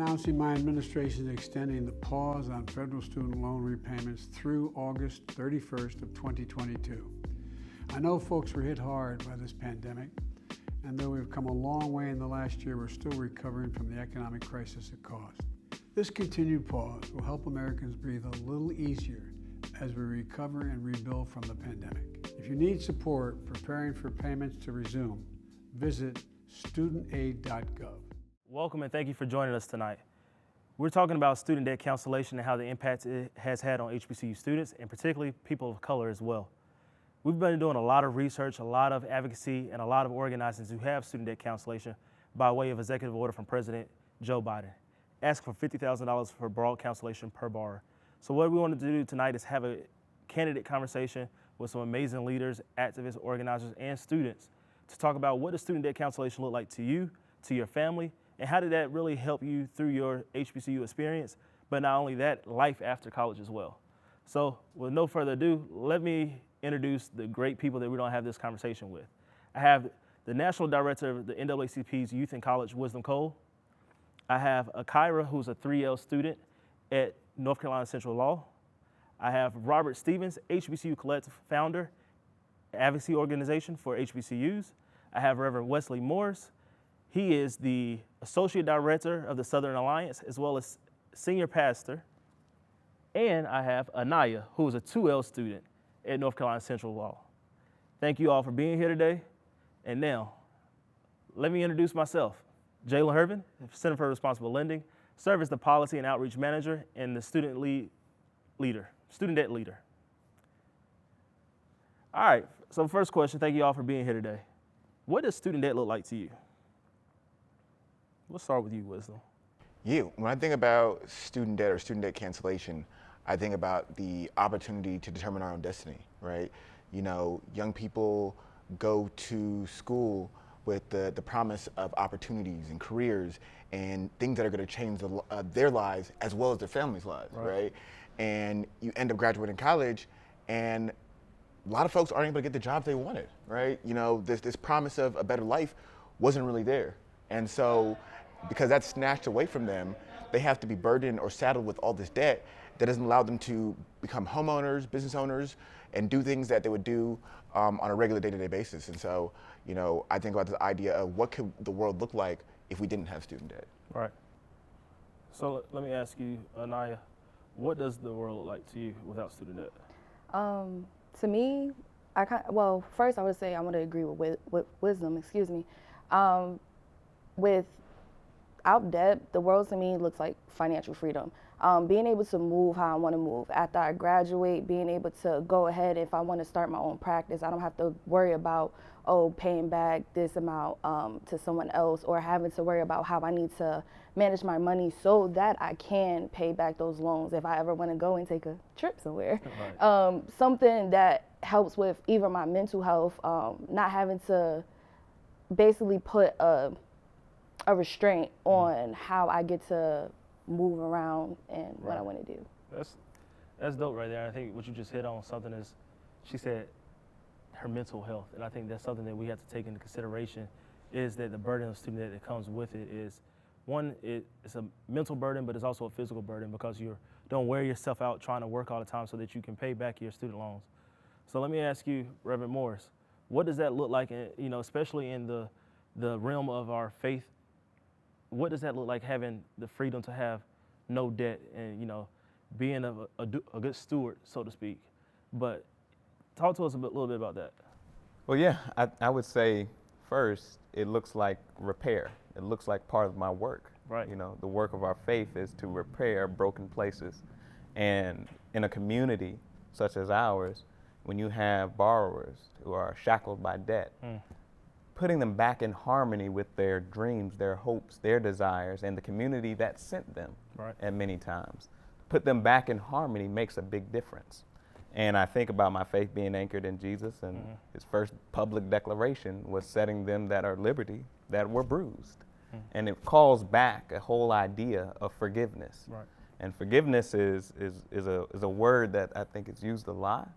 announcing my administration is extending the pause on federal student loan repayments through August 31st of 2022. I know folks were hit hard by this pandemic, and though we've come a long way in the last year, we're still recovering from the economic crisis it caused. This continued pause will help Americans breathe a little easier as we recover and rebuild from the pandemic. If you need support preparing for payments to resume, visit studentaid.gov. Welcome and thank you for joining us tonight. We're talking about student debt cancellation and how the impact it has had on HBCU students and particularly people of color as well. We've been doing a lot of research, a lot of advocacy, and a lot of organizations who have student debt cancellation by way of executive order from President Joe Biden, asking for $50,000 for broad cancellation per borrower. So what we wanted to do tonight is have a candidate conversation with some amazing leaders, activists, organizers, and students to talk about what does student debt cancellation look like to you, to your family, and how did that really help you through your HBCU experience, but not only that, life after college as well. So with no further ado, let me introduce the great people that we're gonna have this conversation with. I have the National Director of the NAACP's Youth and College, Wisdom Cole. I have Akira, who's a 3L student at North Carolina Central Law. I have Robert Stevens, HBCU Collective founder, advocacy organization for HBCUs. I have Reverend Wesley Morris. He is the Associate Director of the Southern Alliance, as well as Senior Pastor. And I have Anaya, who is a 2L student at North Carolina Central Law. Thank you all for being here today. And now, let me introduce myself. Jalen Hervin, Center for Responsible Lending, serve as the Policy and Outreach Manager and the Student Debt Leader. All right, so first question, thank you all for being here today. What does student debt look like to you? Let's start with you, Wisdom. When I think about student debt or student debt cancellation, I think about the opportunity to determine our own destiny, right? You know, young people go to school with the promise of opportunities and careers and things that are going to change their lives as well as their families' lives, right? And you end up graduating college, and a lot of folks aren't able to get the jobs they wanted, right? You know, this promise of a better life wasn't really there. And so, because that's snatched away from them, they have to be burdened or saddled with all this debt that doesn't allow them to become homeowners, business owners, and do things that they would do on a regular day-to-day basis. And so, you know, I think about this idea of what could the world look like if we didn't have student debt. Right. So let me ask you, Anaya, what does the world look like to you without student debt? To me, first I would say I want to agree with Wisdom, without debt, the world to me looks like financial freedom. Being able to move how I want to move. After I graduate, being able to go ahead, if I want to start my own practice, I don't have to worry about, paying back this amount to someone else, or having to worry about how I need to manage my money so that I can pay back those loans if I ever want to go and take a trip somewhere. Right. Something that helps with even my mental health, not having to basically put a restraint on how I get to move around and what I want to do. That's dope right there. I think what you just hit on something is, she said her mental health, and I think that's something that we have to take into consideration, is that the burden of student debt that comes with it is, one, it's a mental burden, but it's also a physical burden because you don't wear yourself out trying to work all the time so that you can pay back your student loans. So let me ask you, Reverend Morris, what does that look like, you know, especially in the realm of our faith? What does that look like, having the freedom to have no debt and, you know, being a good steward, so to speak? But talk to us a little bit about that. Well, yeah, I would say first, it looks like repair. It looks like part of my work. Right. You know, the work of our faith is to repair broken places. And in a community such as ours, when you have borrowers who are shackled by debt, putting them back in harmony with their dreams, their hopes, their desires, and the community that sent them, at many times. Put them back in harmony makes a big difference. And I think about my faith being anchored in Jesus, and his first public declaration was setting them that are liberty that were bruised. And it calls back a whole idea of forgiveness. Right. And forgiveness is a word that I think is used a lot,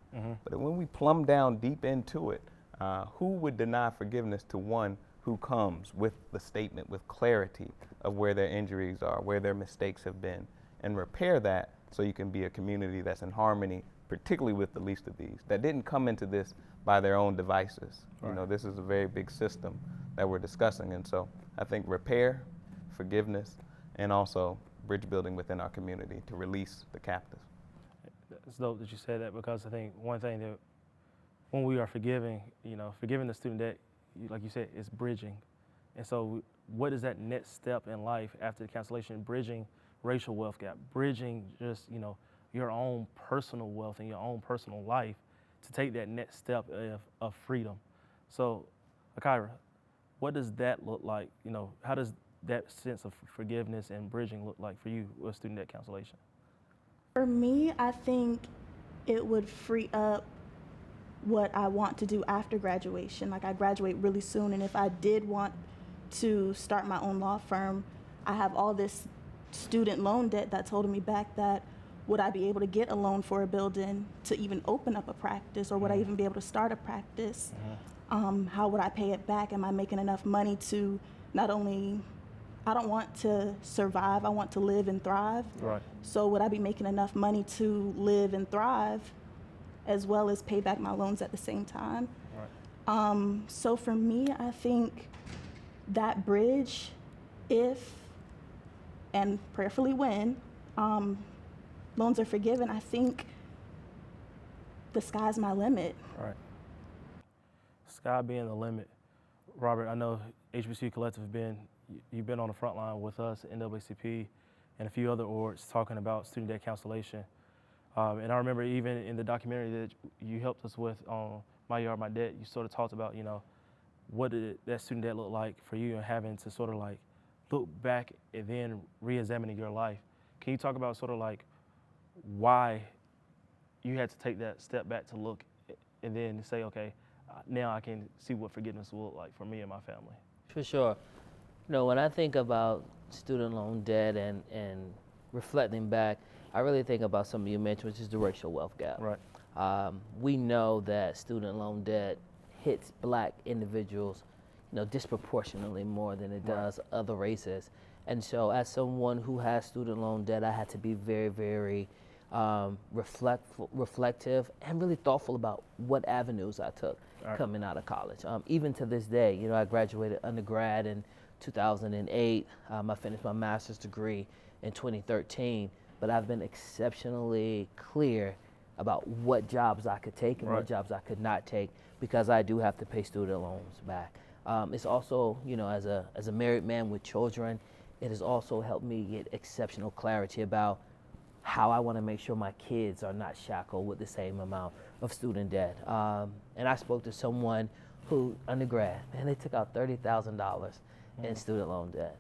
but when we plumb down deep into it, who would deny forgiveness to one who comes with the statement, with clarity of where their injuries are, where their mistakes have been, and repair that so you can be a community that's in harmony, particularly with the least of these, that didn't come into this by their own devices. Right. You know, this is a very big system that we're discussing. And so I think repair, forgiveness, and also bridge building within our community to release the captive. It's dope that you said that, because I think one thing that when we are forgiving, forgiving the student debt, like you said, is bridging. And so what is that next step in life after the cancellation? Bridging racial wealth gap, bridging just, your own personal wealth and your own personal life to take that next step of freedom. So, Akira, what does that look like? How does that sense of forgiveness and bridging look like for you with student debt cancellation? For me, I think it would free up what I want to do after graduation. Like, I graduate really soon, and if I did want to start my own law firm, I have all this student loan debt that's holding me back. That would I be able to get a loan for a building to even open up a practice, or would I even be able to start a practice? How would I pay it back? Am I making enough money to not only, I don't want to survive, I want to live and thrive. Right. So would I be making enough money to live and thrive as well as pay back my loans at the same time? Right. So for me, I think that bridge, if and prayerfully when loans are forgiven, I think the sky's my limit. Right. Sky being the limit. Robert, I know HBCU Collective you've been on the front line with us, NAACP, and a few other orgs talking about student debt cancellation. And I remember even in the documentary that you helped us with on My Yard, My Debt, you sort of talked about, what did that student debt look like for you, and having to sort of like look back and then re-examining your life. Can you talk about sort of like why you had to take that step back to look and then say, okay, now I can see what forgiveness will look like for me and my family? For sure. When I think about student loan debt and reflecting back, I really think about something you mentioned, which is the racial wealth gap. Right. We know that student loan debt hits Black individuals, disproportionately more than it does other races. And so as someone who has student loan debt, I had to be very, very reflective and really thoughtful about what avenues I took coming out of college. Even to this day, I graduated undergrad in 2008. I finished my master's degree in 2013, but I've been exceptionally clear about what jobs I could take and what jobs I could not take, because I do have to pay student loans back. It's also, as a married man with children, it has also helped me get exceptional clarity about how I want to make sure my kids are not shackled with the same amount of student debt. And I spoke to someone who, undergrad, man, they took out $30,000 in student loan debt.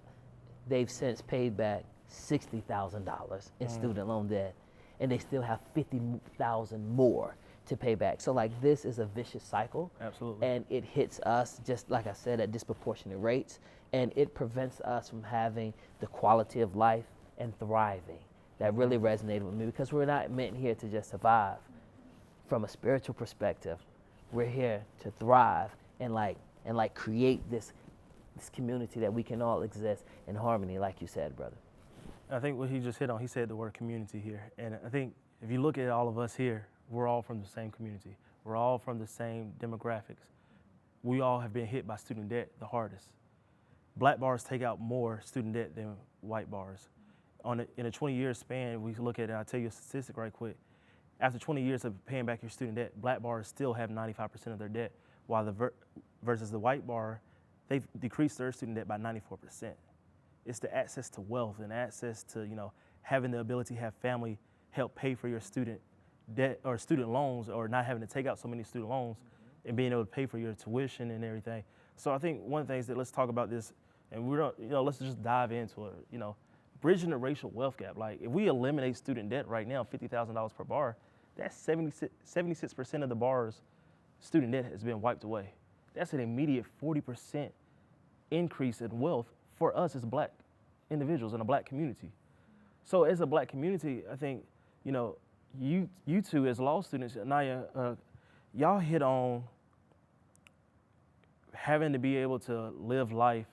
They've since paid back $60,000 in student loan debt, and they still have $50,000 more to pay back. So like, this is a vicious cycle. Absolutely. And it hits us, just like I said, at disproportionate rates, and it prevents us from having the quality of life and thriving. That really resonated with me, because we're not meant here to just survive. From a spiritual perspective, we're here to thrive and create this community that we can all exist in harmony, like you said, brother. I think what he just hit on, he said the word community here. And I think if you look at all of us here, we're all from the same community. We're all from the same demographics. We all have been hit by student debt the hardest. Black bars take out more student debt than white bars. In a 20-year span, we look at it, and I'll tell you a statistic right quick. After 20 years of paying back your student debt, black bars still have 95% of their debt, while versus the white bar, they've decreased their student debt by 94%. It's the access to wealth and access to, having the ability to have family help pay for your student debt or student loans, or not having to take out so many student loans and being able to pay for your tuition and everything. So I think one of the things that, let's talk about this, and we don't, let's just dive into it, bridging the racial wealth gap. Like, if we eliminate student debt right now, $50,000 per bar, that's 76% of the bar's student debt has been wiped away. That's an immediate 40% increase in wealth for us as Black individuals in a Black community. So as a Black community, I think, you two as law students, Naya, y'all hit on having to be able to live life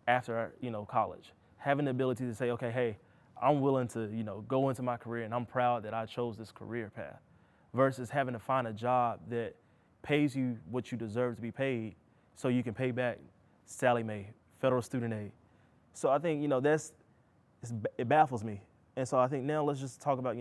after, college. having the ability to say, okay, hey, I'm willing to, go into my career and I'm proud that I chose this career path, versus having to find a job that pays you what you deserve to be paid so you can pay back Sallie Mae, federal student aid. So I think, it baffles me. And so I think now let's just talk about,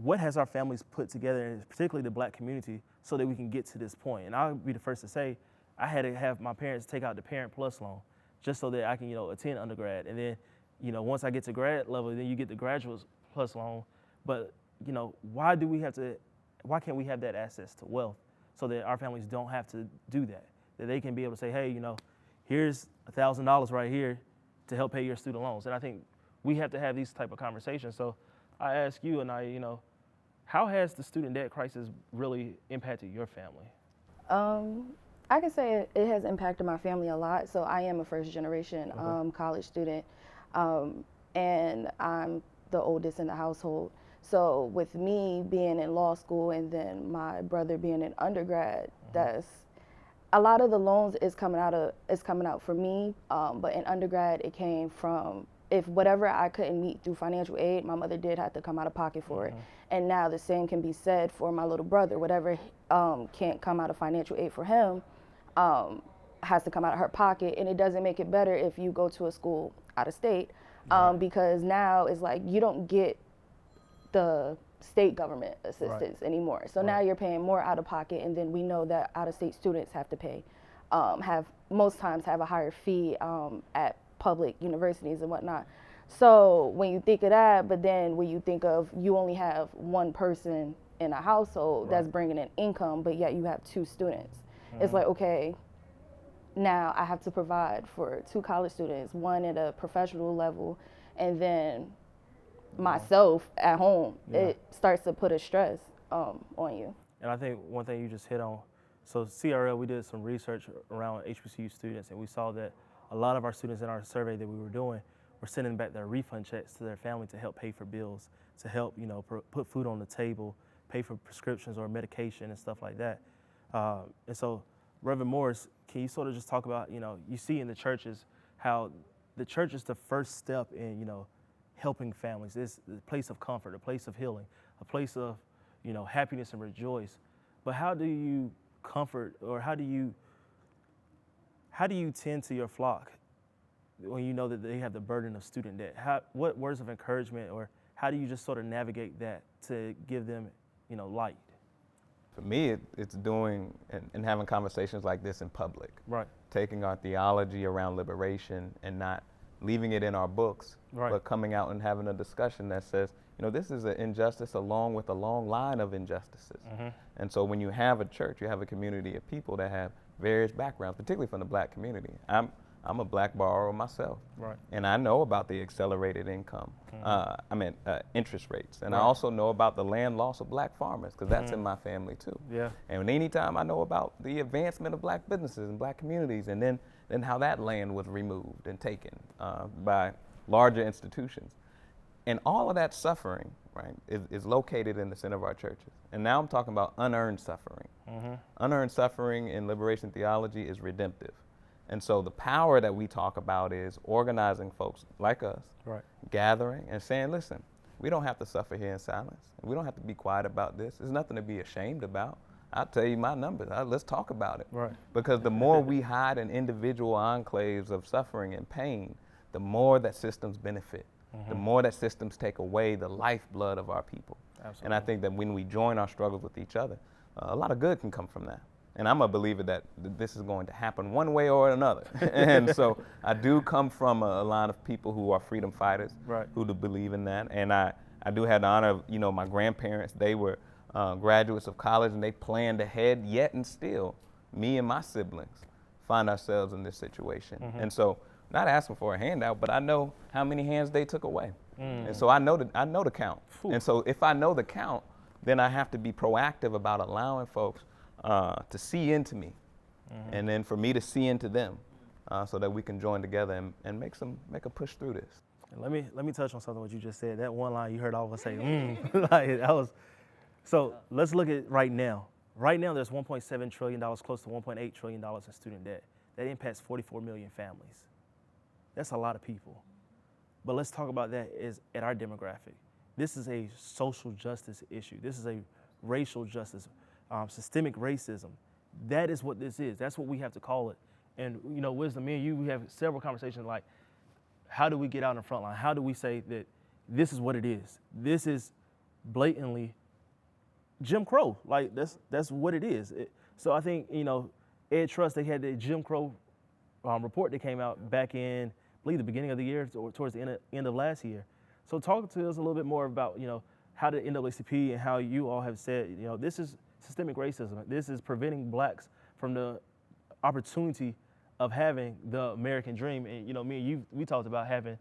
what has our families put together, and particularly the Black community, so that we can get to this point. And I'll be the first to say, I had to have my parents take out the Parent Plus loan just so that I can, attend undergrad. And then, once I get to grad level, then you get the Graduate Plus loan. But, why can't we have that access to wealth so that our families don't have to do that? That they can be able to say, hey, here's $1,000 right here to help pay your student loans. And I think we have to have these type of conversations. So I ask you, and how has the student debt crisis really impacted your family? I can say it has impacted my family a lot. So I am a first generation college student, and I'm the oldest in the household. So with me being in law school and then my brother being in undergrad, that's a lot of the loans is coming out for me. But in undergrad, it came from, if whatever I couldn't meet through financial aid, my mother did have to come out of pocket for it. And now the same can be said for my little brother. Whatever can't come out of financial aid for him has to come out of her pocket. And it doesn't make it better if you go to a school out of state, because now it's like you don't get the state government assistance anymore. So now you're paying more out of pocket, and then we know that out-of-state students have to pay, most times have a higher fee at public universities and whatnot. So when you think of that, but then when you think of you only have one person in a household that's bringing in income, but yet you have two students, it's like, okay, now I have to provide for two college students, one at a professional level, and then myself at home. It starts to put a stress on you. And I think one thing you just hit on, so CRL, we did some research around HBCU students, and we saw that a lot of our students in our survey that we were doing were sending back their refund checks to their family to help pay for bills, to help, put food on the table, pay for prescriptions or medication and stuff like that. And so, Reverend Morris, can you sort of just talk about, you see in the churches how the church is the first step in, helping families. It's a place of comfort, a place of healing, a place of, happiness and rejoice. But how do you comfort, or how do you tend to your flock when you know that they have the burden of student debt? What words of encouragement, or how do you just sort of navigate that to give them, light? For me, it's doing and having conversations like this in public. Right. Taking our theology around liberation and not leaving it in our books, but coming out and having a discussion that says, this is an injustice along with a long line of injustices. And so when you have a church, you have a community of people that have various backgrounds, particularly from the Black community. I'm a Black borrower myself, and I know about the accelerated income, interest rates, and I also know about the land loss of Black farmers, because that's in my family too. And anytime I know about the advancement of Black businesses and Black communities, and then how that land was removed and taken by larger institutions. And all of that suffering, is located in the center of our churches. And now I'm talking about unearned suffering. Unearned suffering in liberation theology is redemptive. And so the power that we talk about is organizing folks like us, gathering and saying, listen, we don't have to suffer here in silence. We don't have to be quiet about this. There's nothing to be ashamed about. I'll tell you my numbers. Let's talk about it. Because the more we hide in individual enclaves of suffering and pain, the more that systems benefit, the more that systems take away the lifeblood of our people. And I think that when we join our struggles with each other, a lot of good can come from that. And I'm a believer that this is going to happen one way or another. And so I do come from a line of people who are freedom fighters, who do believe in that. And I do have the honor of, my grandparents, they were graduates of college, and they planned ahead, yet and still, me and my siblings find ourselves in this situation. And so, not asking for a handout, but I know how many hands they took away. And so I know the count. And so if I know the count, then I have to be proactive about allowing folks to see into me, and then for me to see into them, so that we can join together and make a push through this. And let me touch on something what you just said. That one line you heard all of us say, like that was. So let's look at right now. Right now, there's $1.7 trillion, close to $1.8 trillion in student debt. That impacts 44 million families. That's a lot of people. But let's talk about that as at our demographic. This is a social justice issue. This is a racial justice, systemic racism. That is what this is. That's what we have to call it. And you know, Wisdom, me and you, we have several conversations like, how do we get out in the front line? How do we say that this is what it is? This is blatantly Jim Crow. Like that's what it is. So I think, you know, Ed Trust, they had the Jim Crow report that came out back in, I believe, the beginning of the year or towards the end of last year. So talk to us a little bit more about, you know, how the NAACP and how you all have said, you know, this is systemic racism. This is preventing blacks from the opportunity of having the American dream. And, you know, me and you, we talked about having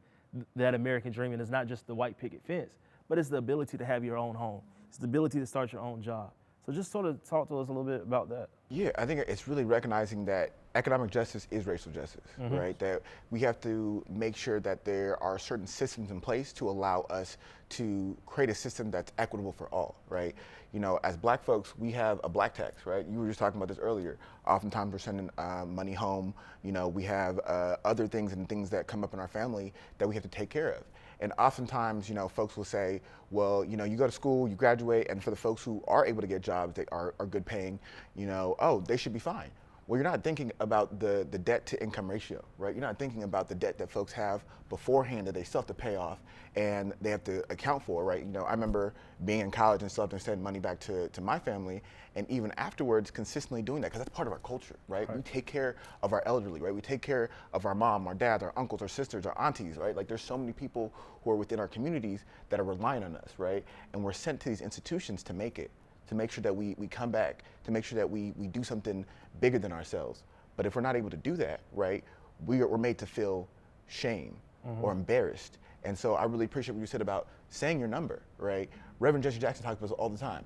that American dream, and it's not just the white picket fence, but it's the ability to have your own home. It's the ability to start your own job. So just sort of talk to us a little bit about that. Yeah, I think it's really recognizing that economic justice is racial justice, right? That we have to make sure that there are certain systems in place to allow us to create a system that's equitable for all, right? You know, as black folks, we have a black tax, right? You were just talking about this earlier. Oftentimes we're sending money home. You know, we have other things and things that come up in our family that we have to take care of. And oftentimes, you know, folks will say, well, you know, you go to school, you graduate, and for the folks who are able to get jobs that are good paying, you know, oh, they should be fine. Well, you're not thinking about the debt to income ratio, right? You're not thinking about the debt that folks have beforehand that they still have to pay off and they have to account for, right? You know, I remember being in college and still having to send money back to my family, and even afterwards consistently doing that because that's part of our culture, right? We take care of our elderly, right? We take care of our mom, our dad, our uncles, our sisters, our aunties, right? Like there's so many people who are within our communities that are relying on us, right? And we're sent to these institutions to make it, to make sure that we come back, to make sure that we do something bigger than ourselves. But if we're not able to do that, right, we're made to feel shame or embarrassed. And so I really appreciate what you said about saying your number, right? Reverend Jesse Jackson talks about this all the time.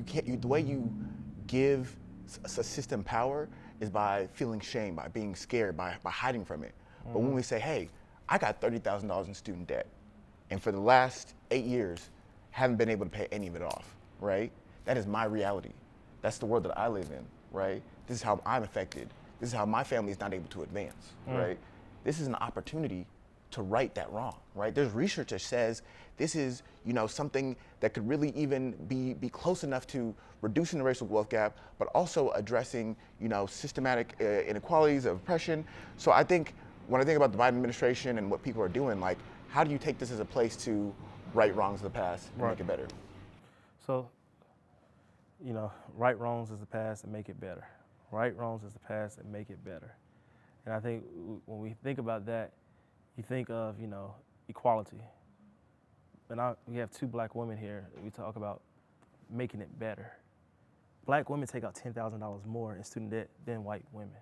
The way you give a system power is by feeling shame, by being scared, by hiding from it. But when we say, hey, I got $30,000 in student debt, and for the last 8 years, haven't been able to pay any of it off, right? That is my reality. That's the world that I live in, right? This is how I'm affected. This is how my family is not able to advance, right? This is an opportunity to right that wrong, right? There's research that says this is, you know, something that could really even be close enough to reducing the racial wealth gap, but also addressing, you know, systematic inequalities of oppression. So I think when I think about the Biden administration and what people are doing, like, how do you take this as a place to right wrongs of the past and make it better? So, you know, right wrongs is the past and make it better. Right wrongs is the past and make it better. And I think when we think about that, you think of, you know, equality. And we have two black women here. We talk about making it better. Black women take out $10,000 more in student debt than white women.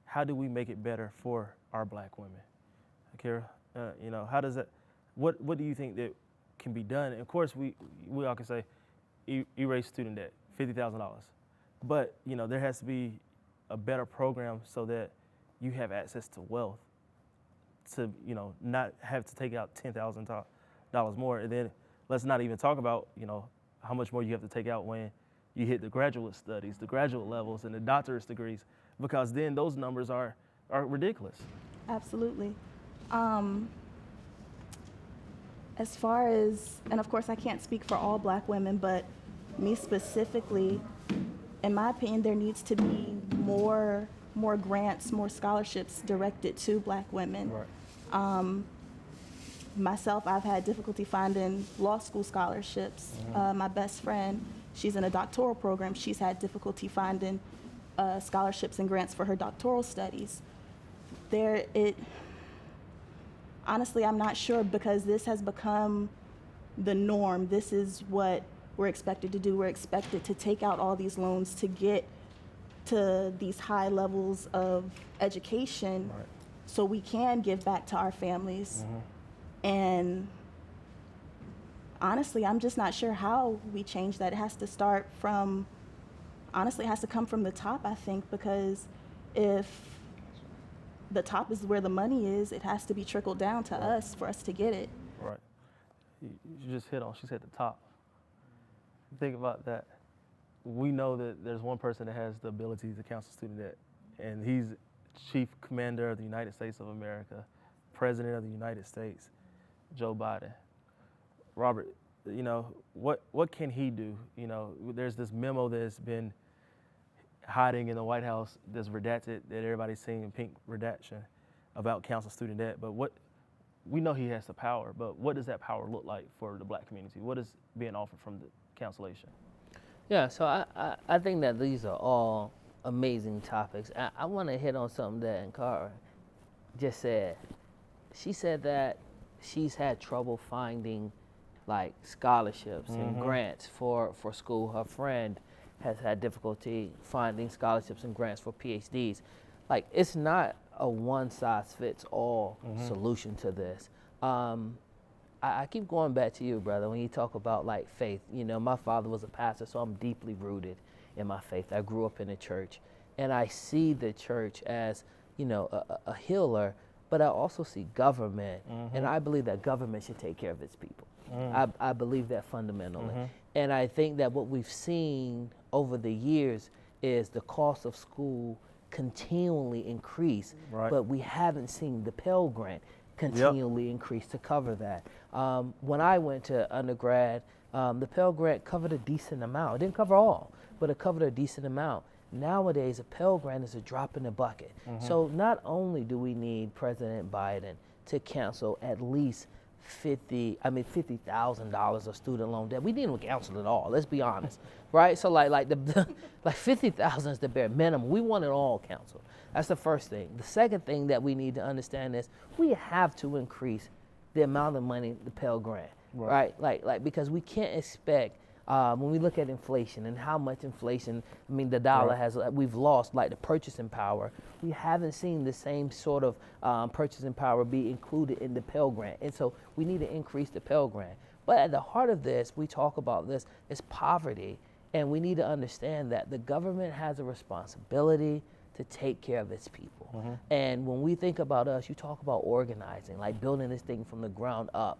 How do we make it better for our black women? Kira, you know, how does that, what do you think that can be done? And of course, we all can say, erase student debt, $50,000. But, you know, there has to be a better program so that you have access to wealth to, you know, not have to take out $10,000 more. And then let's not even talk about, you know, how much more you have to take out when you hit the graduate studies, the graduate levels, and the doctorate degrees, because then those numbers are ridiculous. Absolutely. As far as, and of course I can't speak for all black women, but me specifically, in my opinion, there needs to be more grants, more scholarships directed to black women. Right. Myself, I've had difficulty finding law school scholarships. My best friend, she's in a doctoral program. She's had difficulty finding scholarships and grants for her doctoral studies. Honestly, I'm not sure, because this has become the norm. This is what we're expected to do. We're expected to take out all these loans to get to these high levels of education, Right. so we can give back to our families. And honestly, I'm just not sure how we change that. It has to start from, honestly, it has to come from the top, I think, because if the top is where the money is, it has to be trickled down to us for us to get it. Right. You just hit on, she said the top. Think about that. We know that there's one person that has the ability to cancel student debt, and he's Chief Commander of the United States of America, President of the United States, Joe Biden. Robert, you know, what can he do? You know, there's this memo that's been hiding in the White House that's redacted, that everybody's seeing in pink redaction about council student debt. But we know he has the power, but what does that power look like for the black community? What is being offered from the cancellation? Yeah, so I think that these are all amazing topics. I want to hit on something that Ankara just said. She said that she's had trouble finding like scholarships and grants for school. Her friend has had difficulty finding scholarships and grants for PhDs. Like, it's not a one-size-fits-all solution to this. I keep going back to you, brother, when you talk about like faith. You know, my father was a pastor, so I'm deeply rooted in my faith. I grew up in the church, and I see the church as, you know, a healer, but I also see government, and I believe that government should take care of its people. I believe that fundamentally. And I think that what we've seen over the years is the cost of school continually increase, but we haven't seen the Pell Grant continually increase to cover that. When I went to undergrad, the Pell Grant covered a decent amount. It didn't cover all, but it covered a decent amount. Nowadays, a Pell Grant is a drop in the bucket. So not only do we need President Biden to cancel at least $50,000 of student loan debt. We didn't cancel it all. Let's be honest, right? So like 50,000 is the bare minimum. We want it all canceled. That's the first thing. The second thing that we need to understand is we have to increase the amount of money the Pell Grant, right? Like because we can't expect. When we look at inflation and how much inflation, I mean, the dollar has, we've lost like the purchasing power. We haven't seen the same sort of purchasing power be included in the Pell Grant. And so we need to increase the Pell Grant. But at the heart of this, we talk about this, is poverty. And we need to understand that the government has a responsibility to take care of its people. And when we think about us, you talk about organizing, like building this thing from the ground up.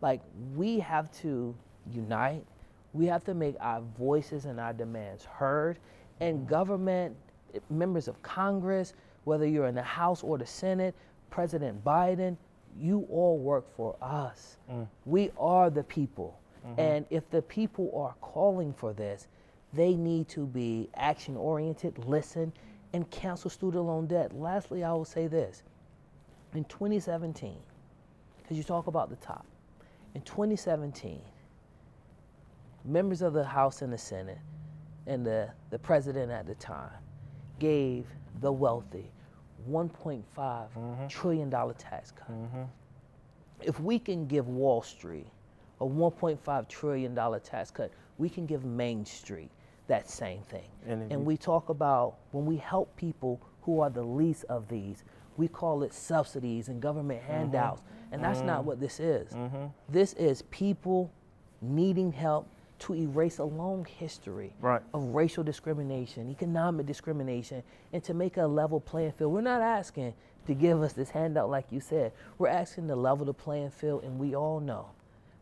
Like, we have to unite. We have to make our voices and our demands heard, and government, members of Congress, whether you're in the House or the Senate, President Biden, you all work for us. We are the people. And if the people are calling for this, they need to be action-oriented, listen, and cancel student loan debt. Lastly, I will say this. In 2017, because you talk about the top, in 2017, members of the House and the Senate and the president at the time gave the wealthy $1.5 trillion tax cut. If we can give Wall Street a $1.5 trillion tax cut, we can give Main Street that same thing. And we talk about when we help people who are the least of these, we call it subsidies and government handouts. And that's not what this is. This is people needing help to erase a long history of racial discrimination, economic discrimination, and to make a level playing field. We're not asking to give us this handout like you said. We're asking to level the playing field, and we all know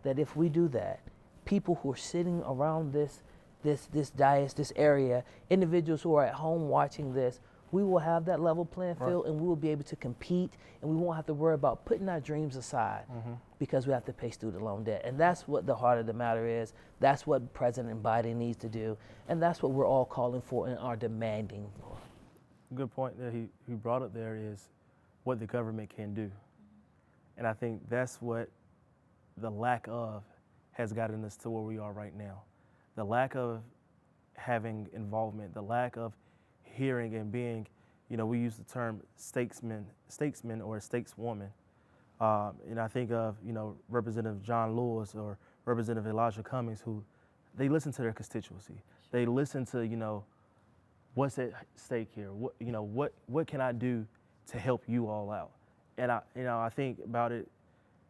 that if we do that, people who are sitting around this dais, this area, individuals who are at home watching this, we will have that level playing field, and we will be able to compete, and we won't have to worry about putting our dreams aside because we have to pay student loan debt. And that's what the heart of the matter is. That's what President Biden needs to do, and that's what we're all calling for and are demanding for. Good point that he brought up there is what the government can do. And I think that's what the lack of has gotten us to where we are right now. The lack of having involvement, the lack of hearing and being, you know, we use the term statesman or stateswoman. And I think of, you know, Representative John Lewis or Representative Elijah Cummings, who they listen to their constituency. They listen to, you know, what's at stake here? What can I do to help you all out? And I think about it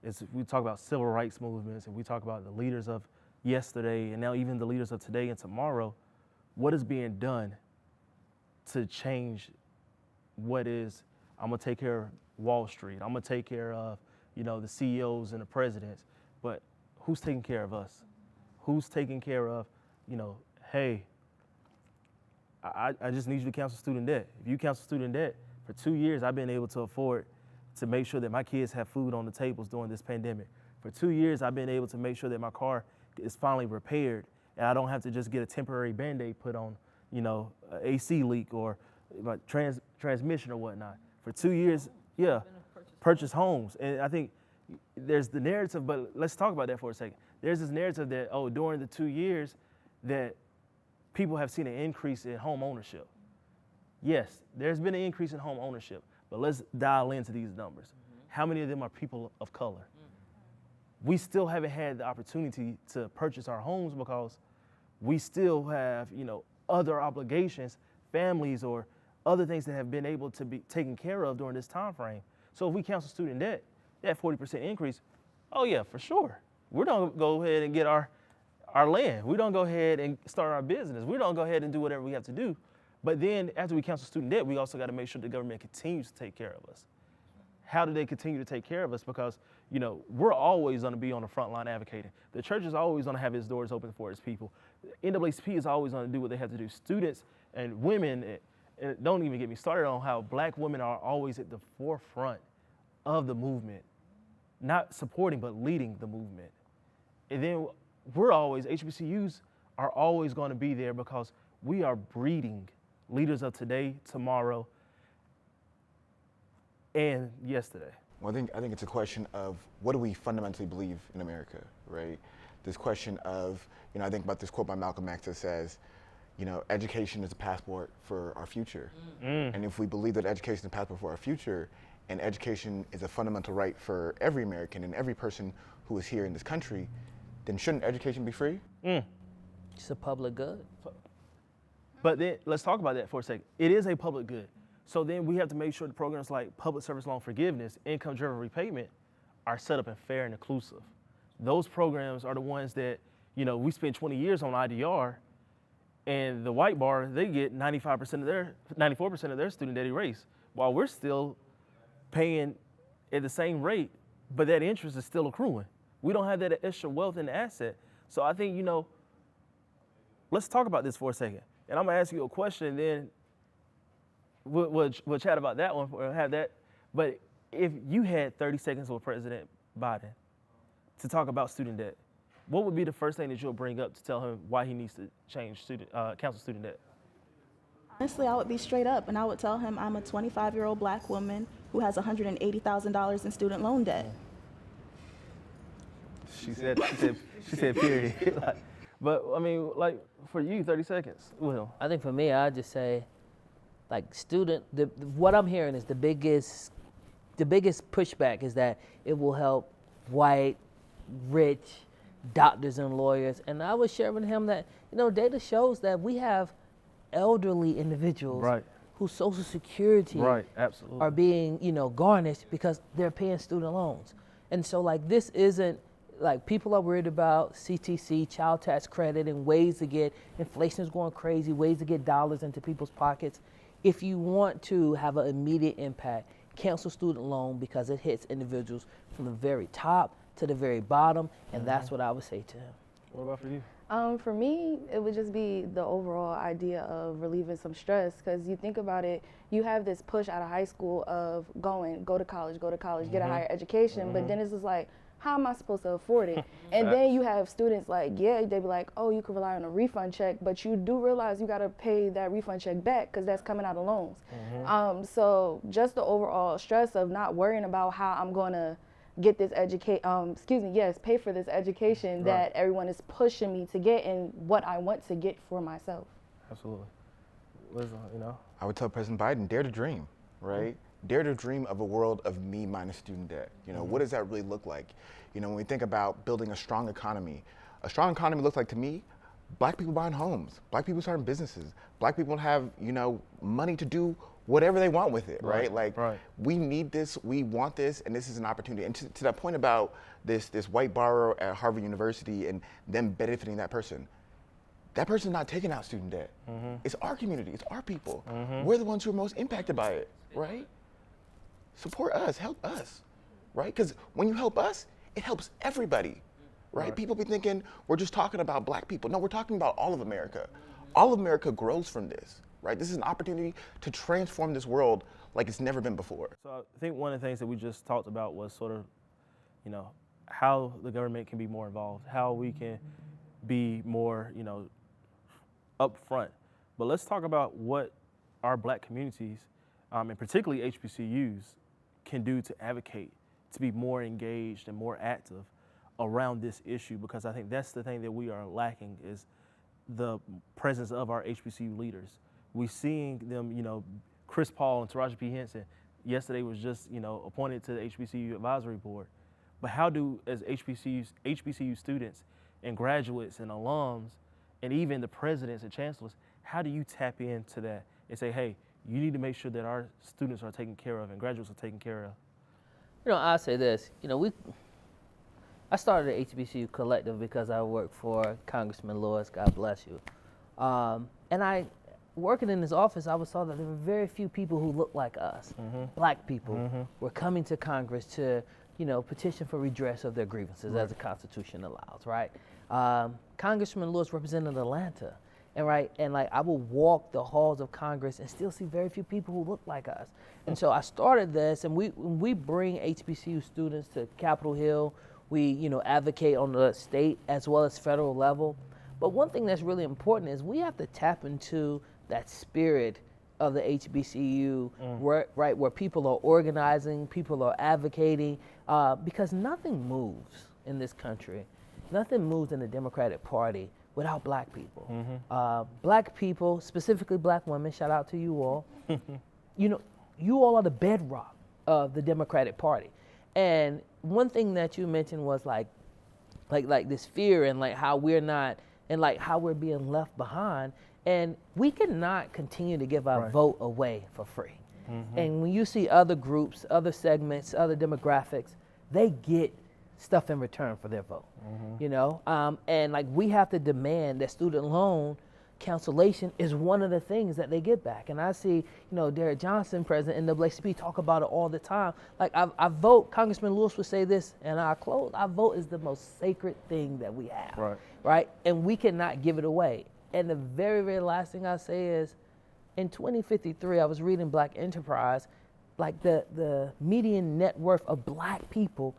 is we talk about civil rights movements and we talk about the leaders of yesterday and now even the leaders of today and tomorrow. What is being done to change what is, I'm gonna take care of Wall Street, I'm gonna take care of, you know, the CEOs and the presidents, but who's taking care of us? Who's taking care of, you know, hey, I just need you to cancel student debt. If you cancel student debt, For 2 years, I've been able to afford to make sure that my kids have food on the tables during this pandemic. For 2 years, I've been able to make sure that my car is finally repaired and I don't have to just get a temporary Band-Aid put on, you know, an AC leak or my transmission or whatnot. For 2 years, yeah, purchase homes. And I think there's the narrative, but let's talk about that for a second. There's this narrative that, oh, during the 2 years that people have seen an increase in home ownership. Yes, there's been an increase in home ownership, but let's dial into these numbers. How many of them are people of color? We still haven't had the opportunity to purchase our homes because we still have, you know, other obligations, families, or other things that have been able to be taken care of during this time frame. So if we cancel student debt, that 40% increase, oh yeah, for sure. We don't go ahead and get our land. We don't go ahead and start our business. We don't go ahead and do whatever we have to do. But then after we cancel student debt, we also got to make sure the government continues to take care of us. How do they continue to take care of us? Because, you know, we're always going to be on the front line advocating. The church is always going to have its doors open for its people. NAACP is always going to do what they have to do. Students and women, and don't even get me started on how black women are always at the forefront of the movement, not supporting, but leading the movement. And then we're always, HBCUs are always going to be there because we are breeding leaders of today, tomorrow, and yesterday. Well, I think it's a question of what do we fundamentally believe in America, right? This question of, you know, I think about this quote by Malcolm X that says, you know, education is a passport for our future. And if we believe that education is a passport for our future, and education is a fundamental right for every American and every person who is here in this country, then shouldn't education be free? It's a public good. But then let's talk about that for a second. It is a public good. So then we have to make sure the programs like public service loan forgiveness, income-driven repayment are set up and fair and inclusive. Those programs are the ones that, you know, we spend 20 years on IDR, and the white bar, they get 94% of their student debt erased, while we're still paying at the same rate, but that interest is still accruing. We don't have that extra wealth in the asset. So I think, you know, let's talk about this for a second. And I'm gonna ask you a question, and then we'll chat about that one, or have that. But if you had 30 seconds with President Biden to talk about student debt, what would be the first thing that you'll bring up to tell him why he needs to change cancel student debt? Honestly, I would be straight up and I would tell him I'm a 25-year-old black woman who has $180,000 in student loan debt. She said period. But I mean, like, for you, 30 seconds. Will. I think for me, I'd just say, like, what I'm hearing is the biggest pushback is that it will help white, rich doctors and lawyers. And I was sharing with him that, you know, data shows that we have elderly individuals whose Social Security are being, you know, garnished because they're paying student loans. And so, like, this isn't, like, people are worried about CTC, child tax credit, and ways to get, inflation is going crazy, ways to get dollars into people's pockets. If you want to have an immediate impact, cancel student loan because it hits individuals from the very top to the very bottom, and that's what I would say to him. What about for you? For me, it would just be the overall idea of relieving some stress, because you think about it, you have this push out of high school of go to college, get a higher education, but then it's just like, how am I supposed to afford it? And then you have students like, yeah, they be like, oh, you can rely on a refund check, but you do realize you gotta pay that refund check back because that's coming out of loans. So just the overall stress of not worrying about how I'm gonna get this pay for this education that everyone is pushing me to get and what I want to get for myself. Absolutely. You know? I would tell President Biden, dare to dream, right? Dare to dream of a world of me minus student debt. You know, what does that really look like? You know, when we think about building a strong economy looks like, to me, black people buying homes, black people starting businesses, black people have, you know, money to do whatever they want with it, right? Like, we need this, we want this, and this is an opportunity. And to that point about this white borrower at Harvard University and them benefiting that person's not taking out student debt. It's our community, it's our people. We're the ones who are most impacted by it, right? Support us, help us, right? Because when you help us, it helps everybody, right? People be thinking we're just talking about black people. No, we're talking about all of America. All of America grows from this, right? This is an opportunity to transform this world like it's never been before. So I think one of the things that we just talked about was sort of, how the government can be more involved, how we can be more, upfront. But let's talk about what our black communities, and particularly HBCUs, can do to advocate, to be more engaged and more active around this issue, because I think that's the thing that we are lacking is the presence of our HBCU leaders. We're seeing them, Chris Paul and Taraji P. Henson yesterday was just, appointed to the HBCU advisory board. But how do, as HBCU students and graduates and alums, and even the presidents and chancellors, how do you tap into that and say, hey, you need to make sure that our students are taken care of and graduates are taken care of? I'll say this, I started the HBCU Collective because I worked for Congressman Lewis, God bless you. And working in his office, I saw that there were very few people who looked like us, black people, were coming to Congress to, petition for redress of their grievances as the Constitution allows, right? Congressman Lewis represented Atlanta, and I will walk the halls of Congress and still see very few people who look like us. And so I started this, and we bring HBCU students to Capitol Hill. We, advocate on the state as well as federal level. But one thing that's really important is we have to tap into that spirit of the HBCU, where people are organizing, people are advocating, because nothing moves in this country. Nothing moves in the Democratic Party without black people. Black people, specifically black women, shout out to you all. You all are the bedrock of the Democratic Party. And one thing that you mentioned was like this fear and how we're not, and how we're being left behind. And we cannot continue to give our vote away for free. And when you see other groups, other segments, other demographics, they get stuff in return for their vote. And we have to demand that student loan cancellation is one of the things that they get back. And I see, Derek Johnson, president NAACP, talk about it all the time. I vote, Congressman Lewis would say this, and I close, our vote is the most sacred thing that we have, right? And we cannot give it away. And the very, very last thing I say is, in 2053, I was reading Black Enterprise, the median net worth of black people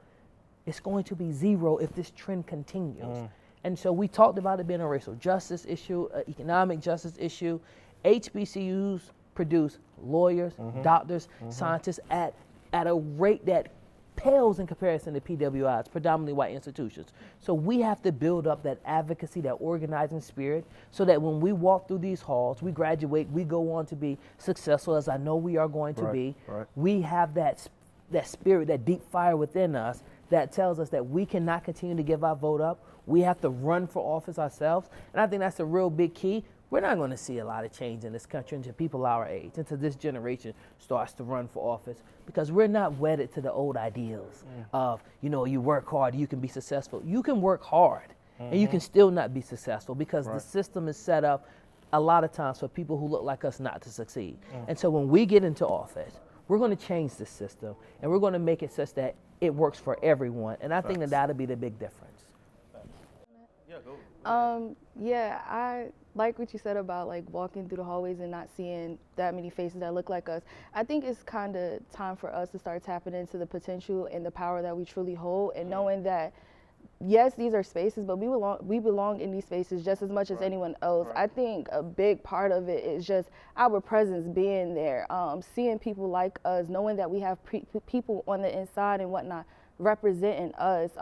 is going to be zero if this trend continues. And so we talked about it being a racial justice issue, an economic justice issue. HBCUs produce lawyers, doctors, scientists at a rate that pales in comparison to PWIs, predominantly white institutions. So we have to build up that advocacy, that organizing spirit, so that when we walk through these halls, we graduate, we go on to be successful, as I know we are going to be. We have that spirit, that deep fire within us that tells us that we cannot continue to give our vote up. We have to run for office ourselves. And I think that's a real big key. We're not going to see a lot of change in this country until people our age, until this generation starts to run for office, because we're not wedded to the old ideals of, you work hard, you can be successful. You can work hard and you can still not be successful, because the system is set up a lot of times for people who look like us not to succeed. And so when we get into office, we're going to change the system and we're going to make it such that it works for everyone. And I think that that'll be the big difference. I like what you said about walking through the hallways and not seeing that many faces that look like us. I think it's kind of time for us to start tapping into the potential and the power that we truly hold, and knowing that, yes, these are spaces, but we belong in these spaces just as much as anyone else. I think a big part of it is just our presence being there, seeing people like us, knowing that we have people on the inside and whatnot representing us,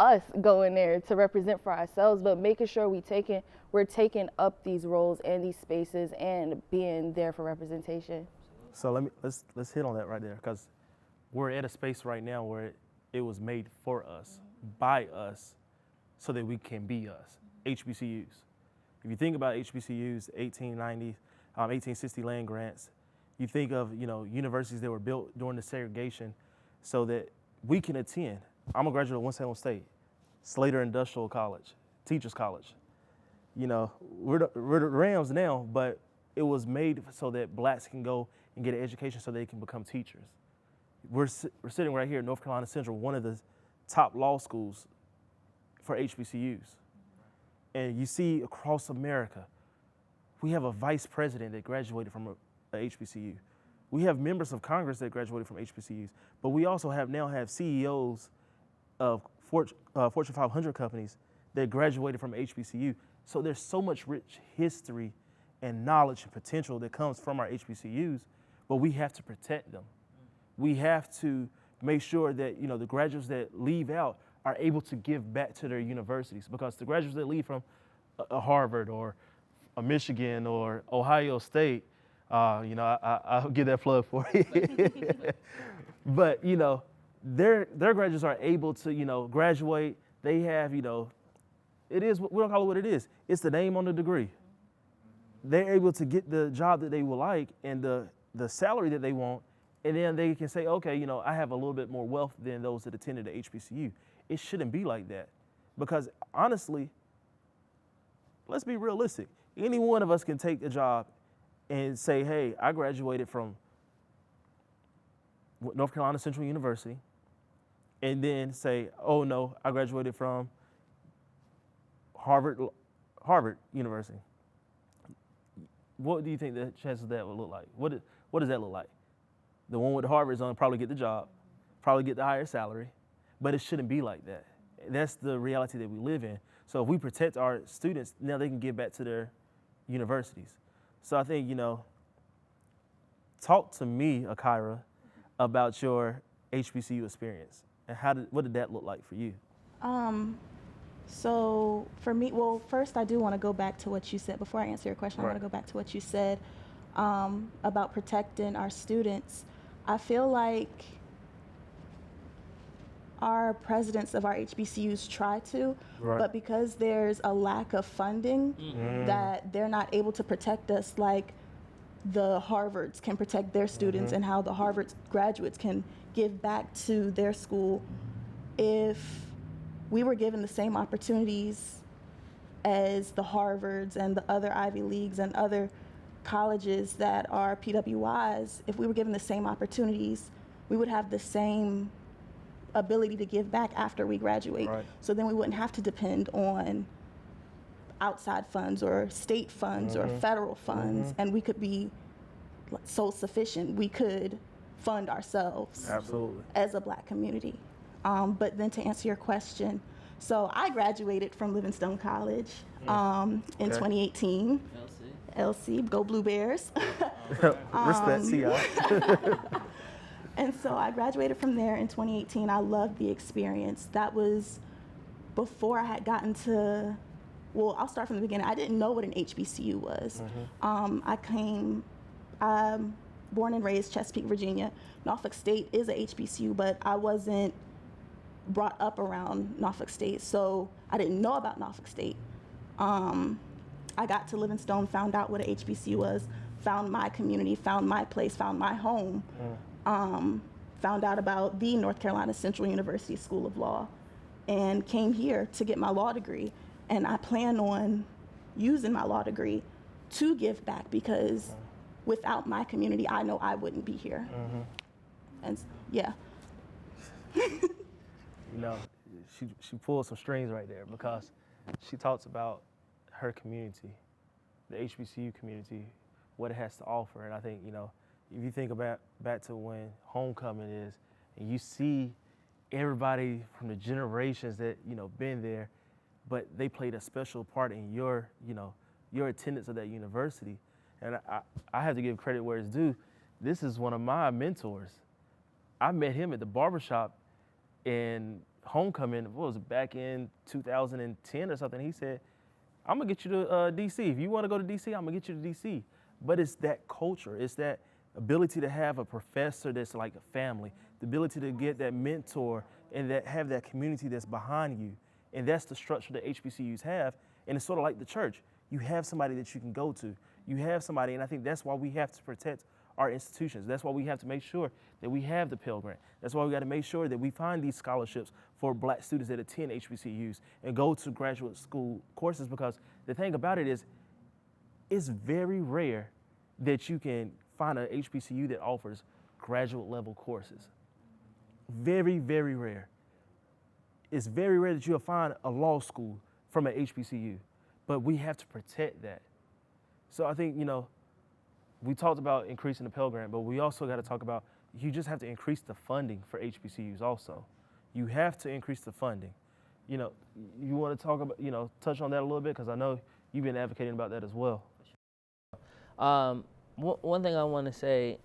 us going there to represent for ourselves, but making sure we're taking up these roles and these spaces and being there for representation. So let's hit on that right there, because we're at a space right now where it was made for us, by us, so that we can be us. HBCUs. If you think about HBCUs, 1860 land grants, you think of universities that were built during the segregation so that we can attend. I'm a graduate of Winston-Salem State, Slater Industrial College, Teachers College. We're the Rams now, but it was made so that blacks can go and get an education so they can become teachers. We're sitting right here at North Carolina Central, one of the top law schools for HBCUs. And you see across America, We have a vice president that graduated from a HBCU. We have members of Congress that graduated from HBCUs, but we also now have CEOs of Fortune 500 companies that graduated from HBCU. So there's so much rich history and knowledge and potential that comes from our HBCUs, but we have to protect them. We have to make sure that the graduates that leave out are able to give back to their universities, because the graduates that leave from a Harvard or a Michigan or Ohio State, I'll give that plug for you. But their graduates are able to graduate. They have we don't call it what it is. It's the name on the degree. They're able to get the job that they would like and the salary that they want, and then they can say, okay, I have a little bit more wealth than those that attended the HBCU. It shouldn't be like that, because honestly, let's be realistic. Any one of us can take a job and say, hey, I graduated from North Carolina Central University, and then say, oh no, I graduated from Harvard University. What do you think the chances of that would look like? What does that look like? The one with Harvard is going to probably get the job, probably get the higher salary, but it shouldn't be like that. That's the reality that we live in. So if we protect our students, now they can give back to their universities. So I think, talk to me, Akira, about your HBCU experience and what did that look like for you? So for me, well, first I do want to go back to what you said. Before I answer your question, Right. I want to go back to what you said about protecting our students. I feel like our presidents of our HBCUs try to, Right. but because there's a lack of funding, that they're not able to protect us like the Harvards can protect their students and how the Harvard graduates can give back to their school. If we were given the same opportunities as the Harvards and the other Ivy Leagues and other colleges that are PWIs, if we were given the same opportunities, we would have the same ability to give back after we graduate. Right. So then we wouldn't have to depend on outside funds or state funds or federal funds, and we could be self-sufficient. We could fund ourselves Absolutely. as a Black community. But then to answer your question, so I graduated from Livingstone College in 2018. LC, go Blue Bears. Respect, CI. And so I graduated from there in 2018. I loved the experience. That was before I had gotten to, well, I'll start from the beginning. I didn't know what an HBCU was. I'm born and raised Chesapeake, Virginia. Norfolk State is a HBCU, but I wasn't brought up around Norfolk State, so I didn't know about Norfolk State. I got to Livingstone, found out what a HBCU was, found my community, found my place, found my home, found out about the North Carolina Central University School of Law, and came here to get my law degree. And I plan on using my law degree to give back, because without my community, I know I wouldn't be here. And yeah. She pulled some strings right there, because she talks about her community, the HBCU community, what it has to offer. And I think, if you think about back to when homecoming is, and you see everybody from the generations that, been there, but they played a special part in your attendance of that university. And I have to give credit where it's due. This is one of my mentors. I met him at the barbershop in homecoming, what was it, back in 2010 or something. He said, I'm gonna get you to DC. If you wanna go to DC, I'm gonna get you to DC. But it's that culture, it's that ability to have a professor that's like a family, the ability to get that mentor and have that community that's behind you. And that's the structure that HBCUs have. And it's sort of like the church. You have somebody that you can go to. You have somebody, and I think that's why we have to protect our institutions. That's why we have to make sure that we have the Pell Grant. That's why we got to make sure that we find these scholarships for Black students that attend HBCUs and go to graduate school courses, because the thing about it is, it's very rare that you can find an HBCU that offers graduate level courses. Very, very rare. It's very rare that you'll find a law school from an HBCU, but we have to protect that. So I think, we talked about increasing the Pell Grant, but we also got to talk about, you just have to increase the funding for HBCUs also. You have to increase the funding. You want to talk about, touch on that a little bit, because I know you've been advocating about that as well. One thing I want to say,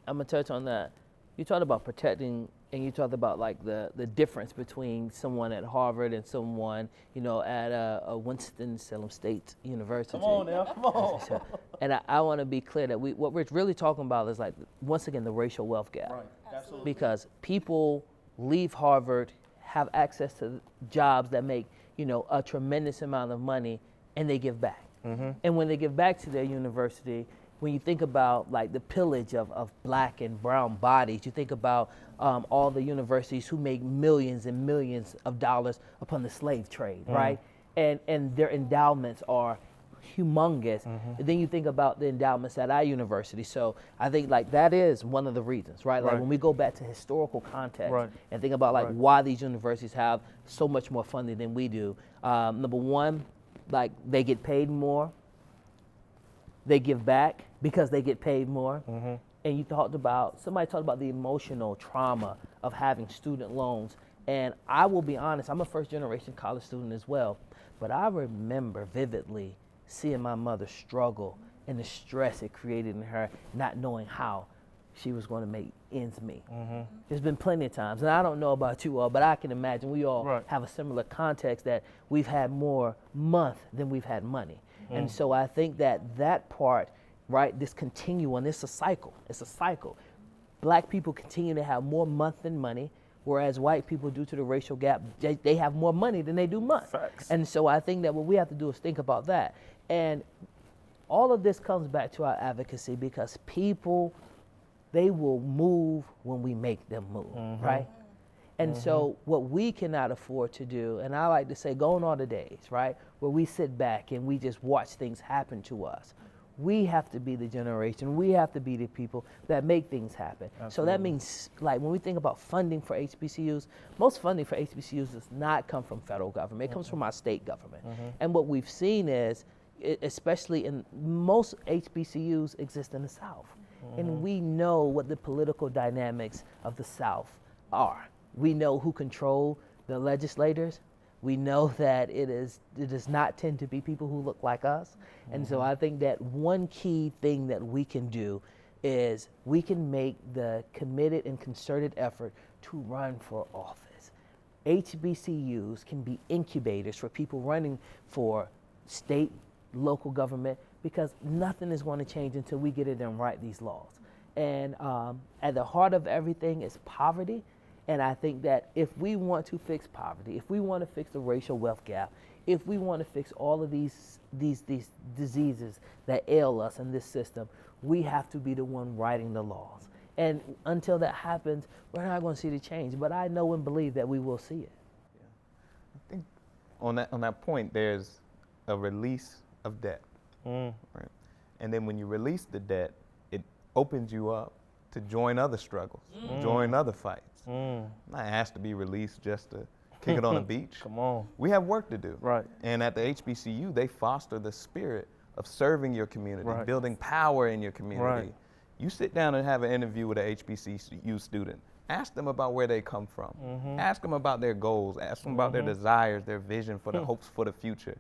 I'm going to touch on that. You talked about protecting, and you talked about like the difference between someone at Harvard and someone, at a Winston-Salem State University. Come on now, come on. And I want to be clear that what we're really talking about is, like, once again, the racial wealth gap. Right, absolutely. Because people leave Harvard, have access to jobs that make, a tremendous amount of money, and they give back. Mm-hmm. And when they give back to their university, when you think about like the pillage of black and brown bodies, you think about all the universities who make millions and millions of dollars upon the slave trade, right? And their endowments are humongous. And then you think about the endowments at our university. So I think like that is one of the reasons, right? Like when we go back to historical context and think about like why these universities have so much more funding than we do. Number one, like they get paid more. They give back because they get paid more. And somebody talked about the emotional trauma of having student loans. And I will be honest, I'm a first generation college student as well, but I remember vividly seeing my mother struggle and the stress it created in her, not knowing how she was going to make ends meet. There's been plenty of times, and I don't know about you all, but I can imagine we all have a similar context that we've had more month than we've had money. And so I think that part, right, this continuum, it's a cycle. Black people continue to have more month than money, whereas white people, due to the racial gap, they have more money than they do month. Facts. And so I think that what we have to do is think about that. And all of this comes back to our advocacy, because people, they will move when we make them move, right? And so what we cannot afford to do, and I like to say, go on all the days, right, where we sit back and we just watch things happen to us. We have to be the generation, we have to be the people that make things happen. Absolutely. So that means, like, when we think about funding for HBCUs, most funding for HBCUs does not come from federal government, it comes from our state government. And what we've seen is, especially in most HBCUs exist in the South. And we know what the political dynamics of the South are. We know who control the legislators. We know that it does not tend to be people who look like us. And so I think that one key thing that we can do is we can make the committed and concerted effort to run for office. HBCUs can be incubators for people running for state, local government, because nothing is going to change until we get in and write these laws. And at the heart of everything is poverty. And I think that if we want to fix poverty, if we want to fix the racial wealth gap, if we want to fix all of these diseases that ail us in this system, we have to be the one writing the laws. And until that happens, we're not going to see the change. But I know and believe that we will see it. I think on that point, there's a release of debt, right? And then when you release the debt, it opens you up to join other struggles, join other fights. Not asked to be released just to kick it on the beach. Come on. We have work to do. Right. And at the HBCU, they foster the spirit of serving your community, building power in your community. Right. You sit down and have an interview with an HBCU student. Ask them about where they come from. Ask them about their goals. Ask them about their desires, their vision for the hopes for the future.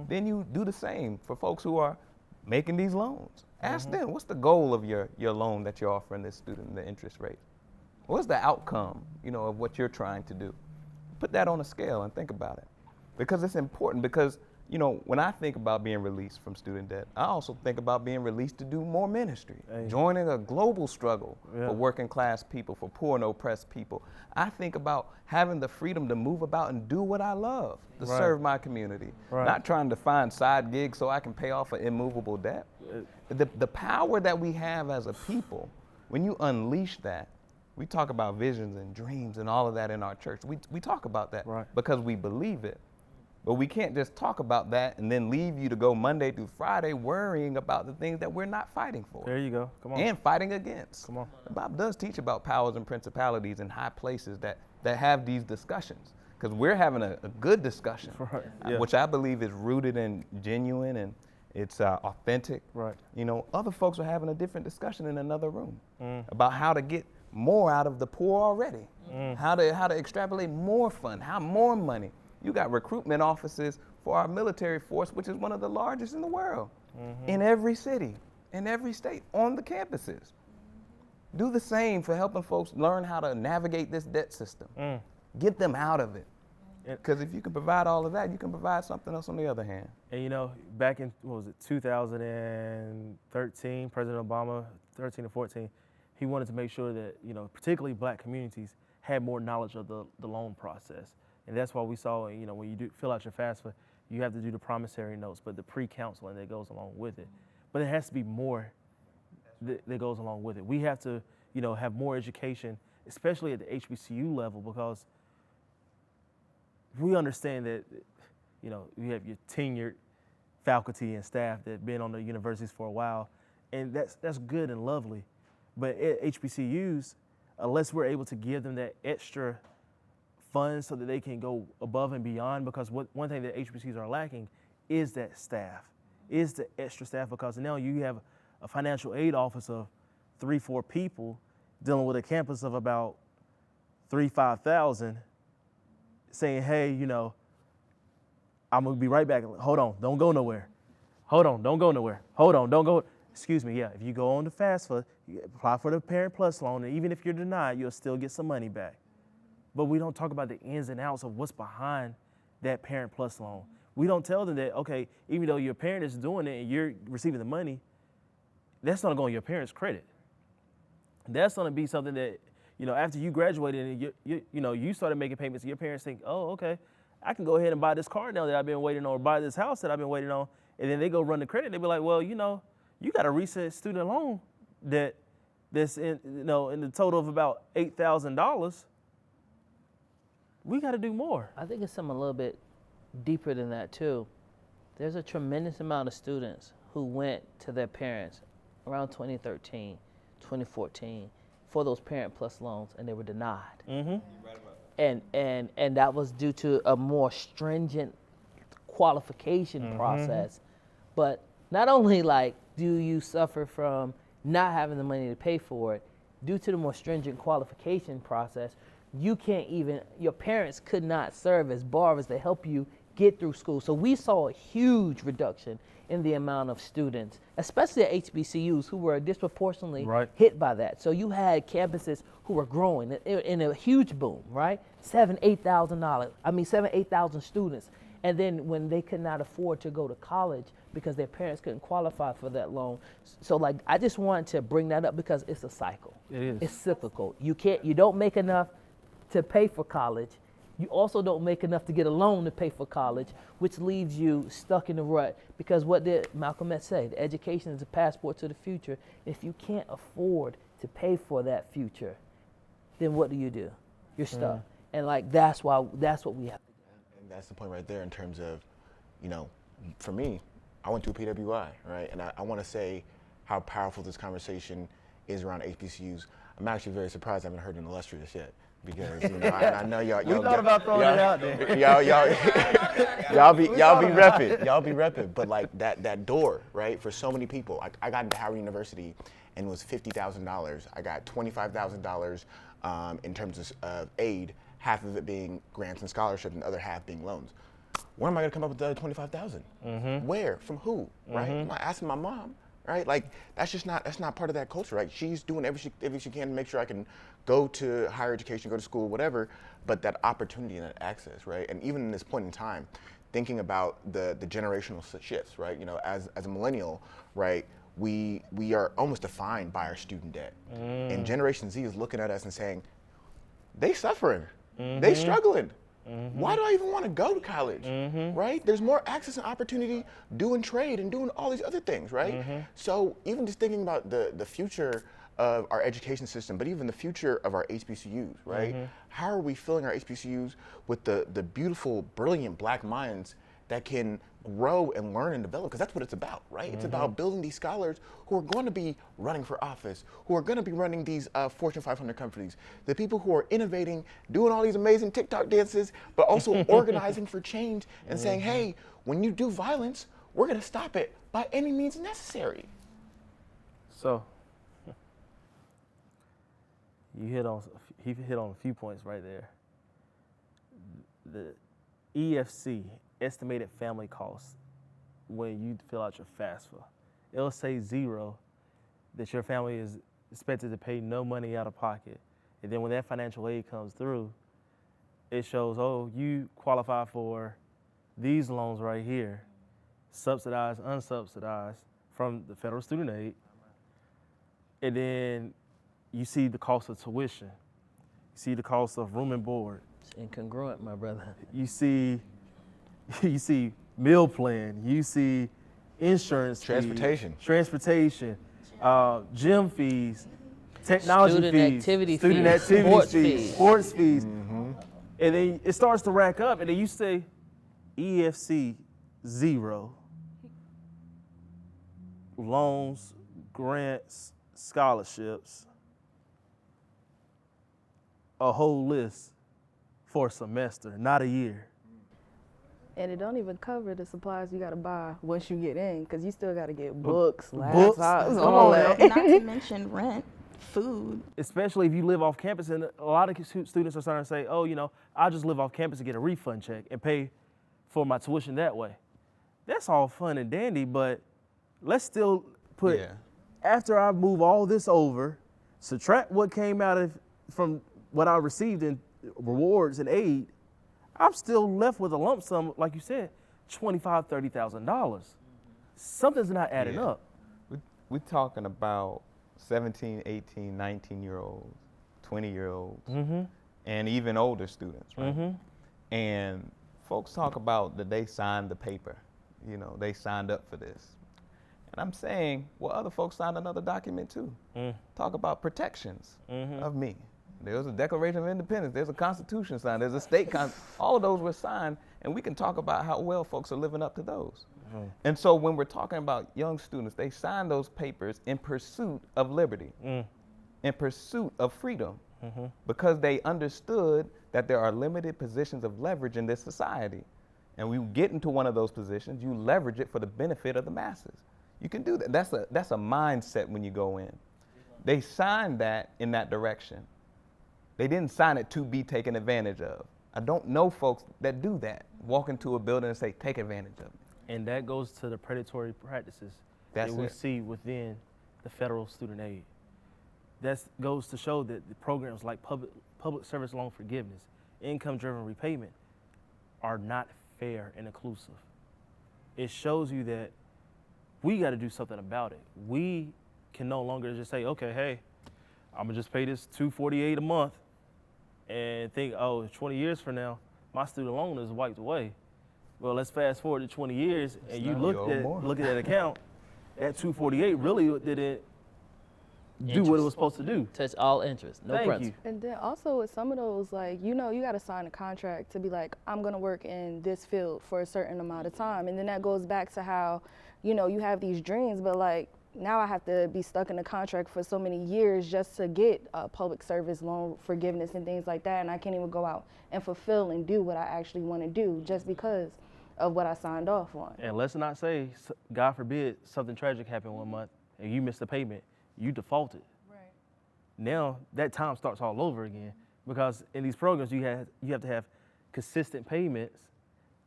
Then you do the same for folks who are making these loans. Ask them, what's the goal of your loan that you're offering this student, the interest rate? What's the outcome, of what you're trying to do? Put that on a scale and think about it. Because it's important, because, when I think about being released from student debt, I also think about being released to do more ministry, joining a global struggle for working class people, for poor and oppressed people. I think about having the freedom to move about and do what I love, to serve my community, not trying to find side gigs so I can pay off an immovable debt. The power that we have as a people, when you unleash that, we talk about visions and dreams and all of that in our church. We talk about that because we believe it. But we can't just talk about that and then leave you to go Monday through Friday worrying about the things that we're not fighting for. There you go. Come on. And fighting against. Come on. The Bible does teach about powers and principalities in high places that have these discussions. Because we're having a good discussion, which I believe is rooted in genuine It's authentic. Right. You know, other folks are having a different discussion in another room about how to get more out of the poor already, how to extrapolate more fund, how more money. You got recruitment offices for our military force, which is one of the largest in the world, in every city, in every state, on the campuses. Do the same for helping folks learn how to navigate this debt system. Get them out of it. Because if you can provide all of that, you can provide something else on the other hand. And you know, back in, 2013, President Obama, 13 or 14, he wanted to make sure that, you know, particularly black communities had more knowledge of the loan process. And that's why we saw, you know, when you fill out your FAFSA, you have to do the promissory notes, but the pre-counseling that goes along with it. But it has to be more that goes along with it. We have to, you know, have more education, especially at the HBCU level, because we understand that, you know, you have your tenured faculty and staff that have been on the universities for a while, and that's good and lovely. But at HBCUs, unless we're able to give them that extra funds so that they can go above and beyond, because one thing that HBCUs are lacking is that staff, is the extra staff, because now you have a financial aid office of 3-4 people dealing with a campus of about 5,000, saying, hey, you know, I'm gonna be right back. Hold on, don't go nowhere. Hold on, don't go nowhere. Hold on, don't go. Excuse me, yeah, if you go on to FAFSA, you apply for the Parent Plus loan, and even if you're denied, you'll still get some money back. But we don't talk about the ins and outs of what's behind that Parent Plus loan. We don't tell them that, okay, even though your parent is doing it and you're receiving the money, that's not going to go on your parents' credit. That's going to be something that, you know, after you graduated and you started making payments, and your parents think, oh, okay, I can go ahead and buy this car now that I've been waiting on, or buy this house that I've been waiting on, and then they go run the credit. They be like, well, you know, you got a recent student loan that's in, you know, in the total of about $8,000. We got to do more. I think it's something a little bit deeper than that too. There's a tremendous amount of students who went to their parents around 2013, 2014 for those Parent Plus loans, and they were denied. And that was due to a more stringent qualification process. But not only like do you suffer from not having the money to pay for it, due to the more stringent qualification process, you can't even, your parents could not serve as borrowers to help you get through school. So we saw a huge reduction in the amount of students, especially at HBCUs, who were disproportionately hit by that. So you had campuses who were growing in a huge boom, right? 8,000 students. And then when they could not afford to go to college because their parents couldn't qualify for that loan. So like, I just wanted to bring that up because it's a cycle. It is. It's cyclical. You don't make enough to pay for college. You also don't make enough to get a loan to pay for college, which leaves you stuck in the rut. Because what did Malcolm X say? The education is a passport to the future. If you can't afford to pay for that future, then what do? You're stuck. And like, that's what we have to do. And that's the point right there in terms of, you know, for me, I went to a PWI, right? And I want to say how powerful this conversation is around HBCUs. I'm actually very surprised I haven't heard an illustrious yet. Because, you know, I know y'all. We thought about throwing it out there. Y'all be repping. But like that door, right? For so many people, I got into Howard University, and it was $50,000. I got $25,000 in terms of aid, half of it being grants and scholarships, and the other half being loans. Where am I gonna come up with the other $25,000? Where? From who? Right? I'm not asking my mom. Right? Like that's not part of that culture, right? She's doing everything she can to make sure I can go to higher education, go to school, whatever, but that opportunity and that access, right? And even in this point in time, thinking about the generational shifts, right? You know, as a millennial, right, we are almost defined by our student debt. And Generation Z is looking at us and saying, they suffering, they struggling. Why do I even want to go to college, right? There's more access and opportunity doing trade and doing all these other things, right? So even just thinking about the future of our education system, but even the future of our HBCUs, right? How are we filling our HBCUs with the beautiful, brilliant Black minds that can grow and learn and develop? Because that's what it's about, right? It's about building these scholars who are going to be running for office, who are going to be running these Fortune 500 companies, the people who are innovating, doing all these amazing TikTok dances, but also organizing for change and saying, hey, when you do violence, we're going to stop it by any means necessary. So he hit on a few points right there. The EFC, estimated family costs, when you fill out your FAFSA, it'll say 0, that your family is expected to pay no money out of pocket. And then when that financial aid comes through, it shows, oh, you qualify for these loans right here, subsidized, unsubsidized, from the federal student aid. And then you see the cost of tuition. You see the cost of room and board. It's incongruent, my brother. You see meal plan. You see insurance Transportation. fees, transportation, gym fees, technology Student fees, activity student fees, activity sports fees, fees. sports fees. And then it starts to rack up, and then you say EFC 0, loans, grants, scholarships, a whole list for a semester, not a year. And it don't even cover the supplies you gotta buy once you get in, because you still gotta get books, books, laptops, come all on that. Not to mention rent, food. Especially if you live off campus, and a lot of students are starting to say, oh, I'll just live off campus and get a refund check and pay for my tuition that way. That's all fun and dandy, but let's still put, after I move all this over, subtract what came out from what I received in rewards and aid, I'm still left with a lump sum, like you said, $25,000, $30,000. Something's not adding up. We're talking about 17, 18, 19-year-olds, 20-year-olds, and even older students, right? And folks talk about that they signed the paper. They signed up for this. And I'm saying, well, other folks signed another document too. Talk about protections of me. There's a Declaration of Independence. There's a Constitution signed. There's a state all of those were signed, and we can talk about how well folks are living up to those. And so when we're talking about young students, they signed those papers in pursuit of liberty, in pursuit of freedom, because they understood that there are limited positions of leverage in this society. And we get into one of those positions, you leverage it for the benefit of the masses. You can do that. That's a mindset when you go in. They signed that in that direction. They didn't sign it to be taken advantage of. I don't know folks that do that, walk into a building and say, take advantage of it. And that goes to the predatory practices That's that we it. see within the federal student aid. That goes to show that the programs like public service loan forgiveness, income-driven repayment are not fair and inclusive. It shows you that we got to do something about it. We can no longer just say, okay, hey, I'm gonna just pay this $248 a month and think, oh, 20 years from now, my student loan is wiped away. Well, let's fast forward to 20 years, and you look at that account, that $248 really didn't do what it was supposed to do. Touch all interest, no Thank principal. you. And then also with some of those, like, you gotta sign a contract to be like, I'm gonna work in this field for a certain amount of time. And then that goes back to how, you have these dreams, but like, now I have to be stuck in a contract for so many years just to get public service loan forgiveness and things like that. And I can't even go out and fulfill and do what I actually want to do just because of what I signed off on. And let's not say, God forbid, something tragic happened one month and you missed a payment, you defaulted. Right. Now that time starts all over again, because in these programs you have to have consistent payments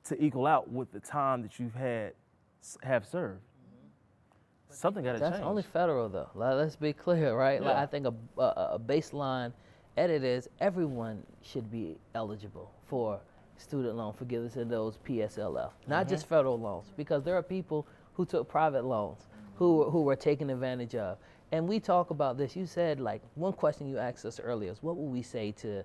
to equal out with the time that you've have served. Something got to change. That's only federal though. Let's be clear, right? Yeah. Like, I think a baseline edit is everyone should be eligible for student loan forgiveness in those PSLF, not just federal loans, because there are people who took private loans who were taken advantage of. And we talk about this. You said, like, one question you asked us earlier is, what would we say to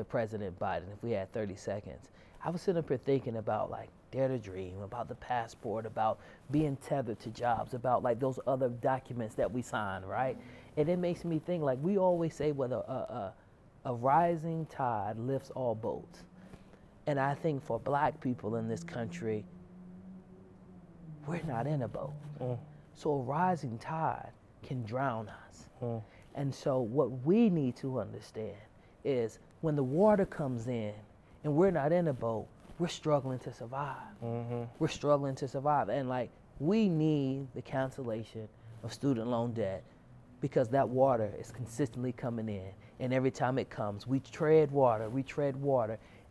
President Biden if we had 30 seconds? I was sitting up here thinking about, like, Dare to Dream, about the passport, about being tethered to jobs, about like those other documents that we sign, right? And it makes me think, like, we always say whether a rising tide lifts all boats. And I think for black people in this country, we're not in a boat. So a rising tide can drown us. And so what we need to understand is when the water comes in and we're not in a boat, we're struggling to survive. We're struggling to survive. And like, We need the cancellation of student loan debt because that water is consistently coming in. And every time it comes, we tread water,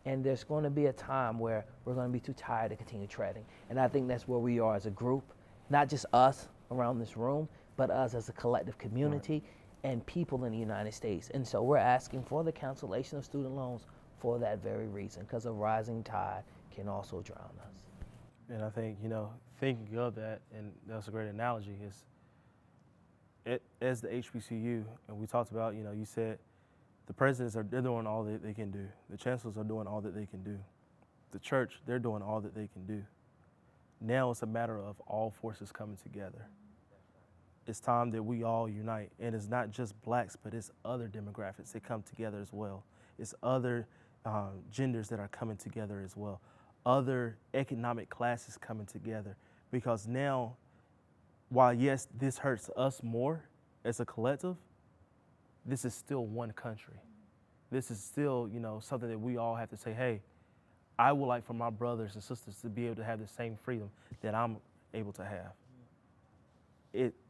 and there's going to be a time where we're going to be too tired to continue treading. And I think that's where we are as a group, not just us around this room, but us as a collective community and people in the United States. And so we're asking for the cancellation of student loans for that very reason, because a rising tide can also drown us. And I think, thinking of that, and that's a great analogy, is as the HBCU, and we talked about, you said the presidents they're doing all that they can do. The chancellors are doing all that they can do. The church, they're doing all that they can do. Now it's a matter of all forces coming together. It's time that we all unite, and it's not just blacks, but it's other demographics that come together as well. It's other genders that are coming together as well. Other economic classes coming together, because now, while yes, this hurts us more as a collective, this is still one country. This is still, something that we all have to say, hey, I would like for my brothers and sisters to be able to have the same freedom that I'm able to have.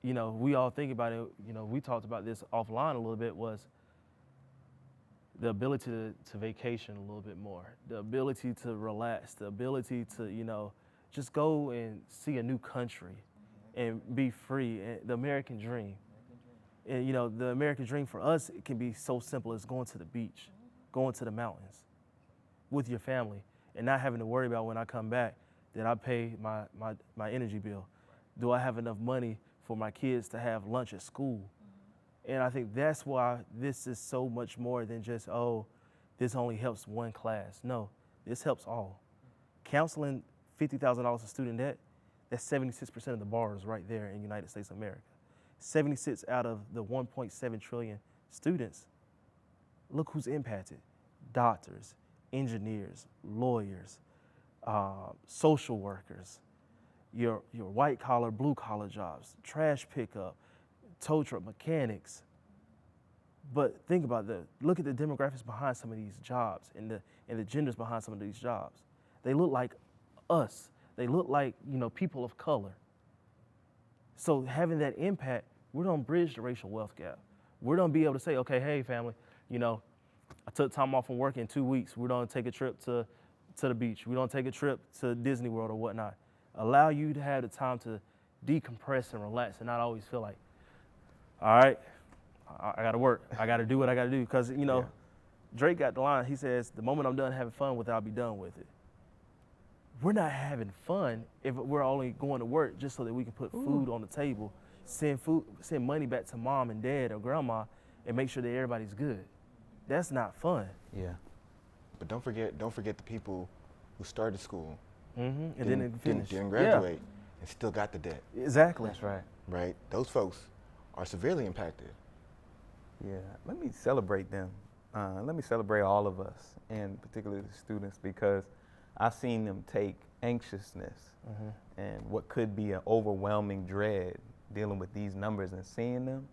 We all think about it, we talked about this offline a little bit, was the ability to vacation a little bit more, the ability to relax, the ability to, just go and see a new country and be free, and the American dream. And, the American dream for us, it can be so simple as going to the beach, going to the mountains with your family, and not having to worry about when I come back that I pay my energy bill. Do I have enough money for my kids to have lunch at school? And I think that's why this is so much more than just, this only helps one class. No, this helps all. Counseling $50,000 of student debt, that's 76% of the borrowers right there in the United States of America. 76 out of the 1.7 trillion students, look who's impacted. Doctors, engineers, lawyers, social workers, your white collar, blue collar jobs, trash pickup, tow truck mechanics. But think about look at the demographics behind some of these jobs and the genders behind some of these jobs. They look like us. They look like, people of color. So having that impact, we're gonna bridge the racial wealth gap. We're gonna be able to say, okay, hey family, I took time off from work in 2 weeks. We're gonna take a trip to the beach. We're gonna take a trip to Disney World or whatnot. Allow you to have the time to decompress and relax and not always feel like, all right, I gotta work. I gotta do what I gotta do. Because, Drake got the line, he says, the moment I'm done having fun with it, I'll be done with it. We're not having fun if we're only going to work just so that we can put food on the table, send money back to mom and dad or grandma, and make sure that everybody's good. That's not fun. Yeah. But don't forget the people who started school And didn't graduate and still got the debt. Exactly. That's right. Right? Those folks are severely impacted. Yeah, let me celebrate them. Let me celebrate all of us, and particularly the students, because I've seen them take anxiousness and what could be an overwhelming dread dealing with these numbers and seeing them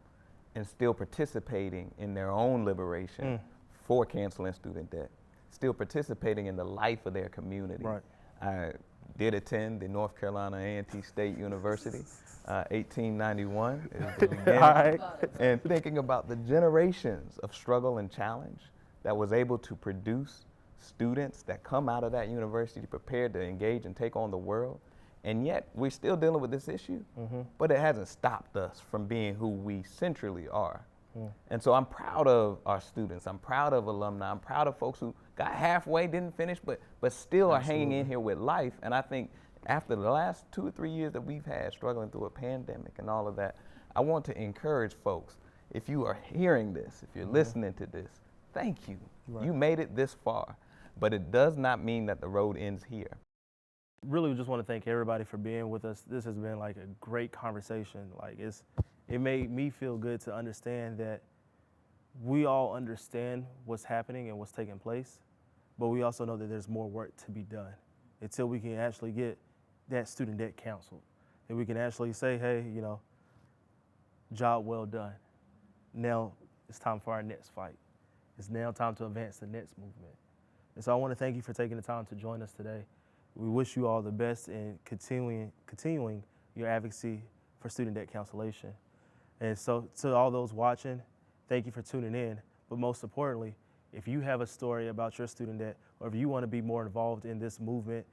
and still participating in their own liberation for canceling student debt, still participating in the life of their community. Right. I did attend the North Carolina A&T State University, 1891 is the beginning. Right. And thinking about the generations of struggle and challenge that was able to produce students that come out of that university prepared to engage and take on the world. And yet we're still dealing with this issue, but it hasn't stopped us from being who we centrally are. And so I'm proud of our students. I'm proud of alumni. I'm proud of folks who got halfway, didn't finish, but still are hanging in here with life. And I think after the last 2 or 3 years that we've had struggling through a pandemic and all of that, I want to encourage folks, if you are hearing this, if you're listening to this, thank you. Right. You made it this far, but it does not mean that the road ends here. Really, we just want to thank everybody for being with us. This has been like a great conversation. Like it made me feel good to understand that we all understand what's happening and what's taking place, but we also know that there's more work to be done until we can actually get that student debt canceled. And we can actually say, hey, job well done. Now it's time for our next fight. It's now time to advance the next movement. And so I want to thank you for taking the time to join us today. We wish you all the best in continuing your advocacy for student debt cancellation. And so to all those watching, thank you for tuning in. But most importantly, if you have a story about your student debt, or if you want to be more involved in this movement,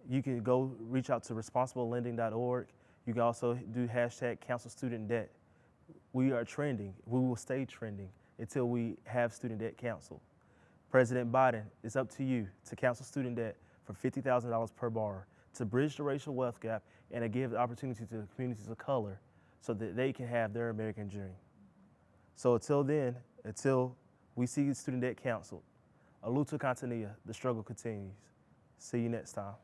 you can go reach out to responsiblelending.org. You can also do hashtag cancel student debt. We are trending. We will stay trending until we have student debt canceled. President Biden, it's up to you to cancel student debt for $50,000 per borrower, to bridge the racial wealth gap and to give the opportunity to communities of color so that they can have their American dream. So until then, until we see student debt canceled, Aluta Continua, the struggle continues. See you next time.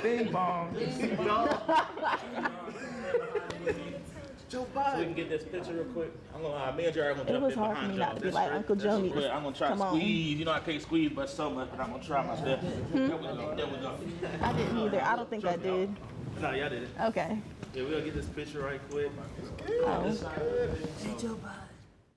Bing bong. Joe Biden. So we can get this picture real quick. I'm gonna, me and Jared are gonna It jump was in hard for behind me y'all. not to be That's like straight. Uncle That's Joe. quick. I'm gonna try to Come on. squeeze. You know I can't squeeze but so much, but I'm gonna try my best. There we go. There we go. I didn't either. I don't think I did. No, y'all did it. Okay. Yeah, we'll get this picture right quick. Oh. Joe Biden.